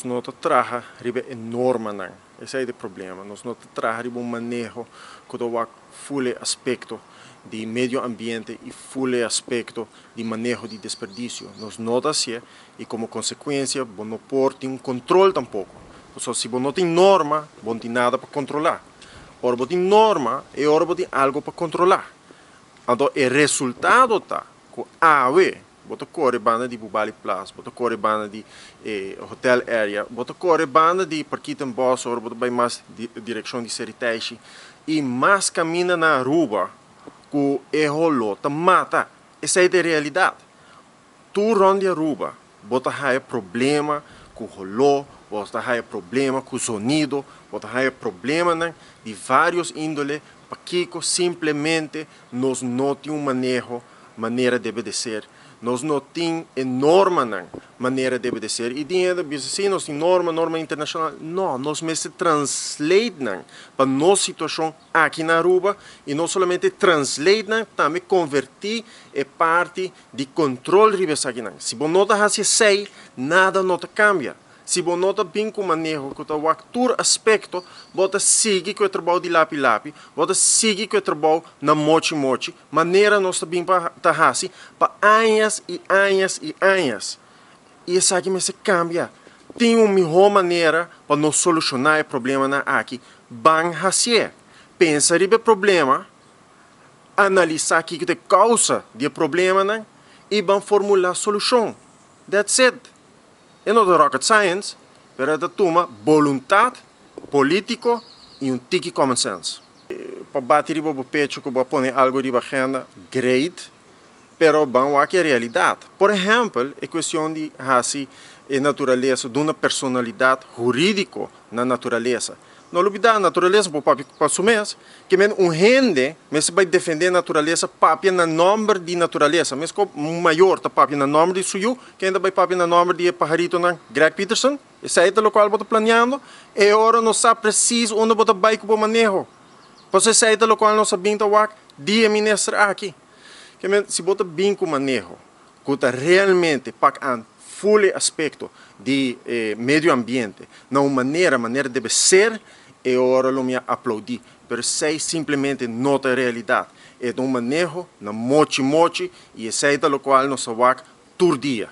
Nós trabalhamos enorme, não. Esse é o problema. Nós trabalhamos manejo que o full aspecto de meio ambiente e full aspecto de manejo de desperdício. Nós notamos e como consequência, não pode um controle tampouco. Então, se você não tem norma, não tem nada para controlar. Ora, você tem norma e ora você tem algo para controlar. Então, o resultado está que você corre banda de Bubali Place, você corre banda de Hotel Area, você corre banda de Parquita em Boss, ou você vai mais direção de Seritaishi, e mais caminha na rua, que é rolo, te mata. Essa é a realidade. Tu ronde a rua, você tem problema com o rolo, você tem problema com o sonido, você tem problema de vários índoles, porque simplesmente nós não temos maneira de ser. Nós não temos enorme maneira de ser. E dinheiro, se nós temos norma internacional, não, nós mesmo translate para nossa situação aqui na Aruba e não somente translate, também convertir em parte de controle de aqui. Se você não faz isso, nada não cambia. Se você não tem bem manejo, que o todo aspecto, você segue com o trabalho de lápis, você segue com o trabalho na mochi, maneira nós também para fazer para anos e anos e anos. E isso aqui se cambia. Tem uma melhor maneira para nós solucionar o problema aqui. Bang fazer. Pensa no problema, analisar o que é a causa do problema e vamos formular a solução. That's it. É não é rocket science, mas é uma vontade política e um tique common sense. Para bater o pecho que vai pôr algo de agenda, great, mas vamos aqui a realidade. Por exemplo, a questão de fazer a natureza de uma personalidade jurídica na natureza. Não olvidar a natureza para assumir que gente vai defender a natureza papia no nome de natureza. Mas o maior está papia no nome de suyo, que ainda vai papia no nome de pajarito na Greg Peterson. Esse é o qual está planeando. E agora não sabe preciso onde vai com o manejo. Pois esse é o qual não sabe dia ministro aqui. Que se você bem com o manejo, que está realmente para full aspecto de meio ambiente, na maneira deve ser, e agora eu me aplaudi. Mas sei simplesmente não é a realidade. É um manejo na mochi, e esse é o qual nós vamos todo dia.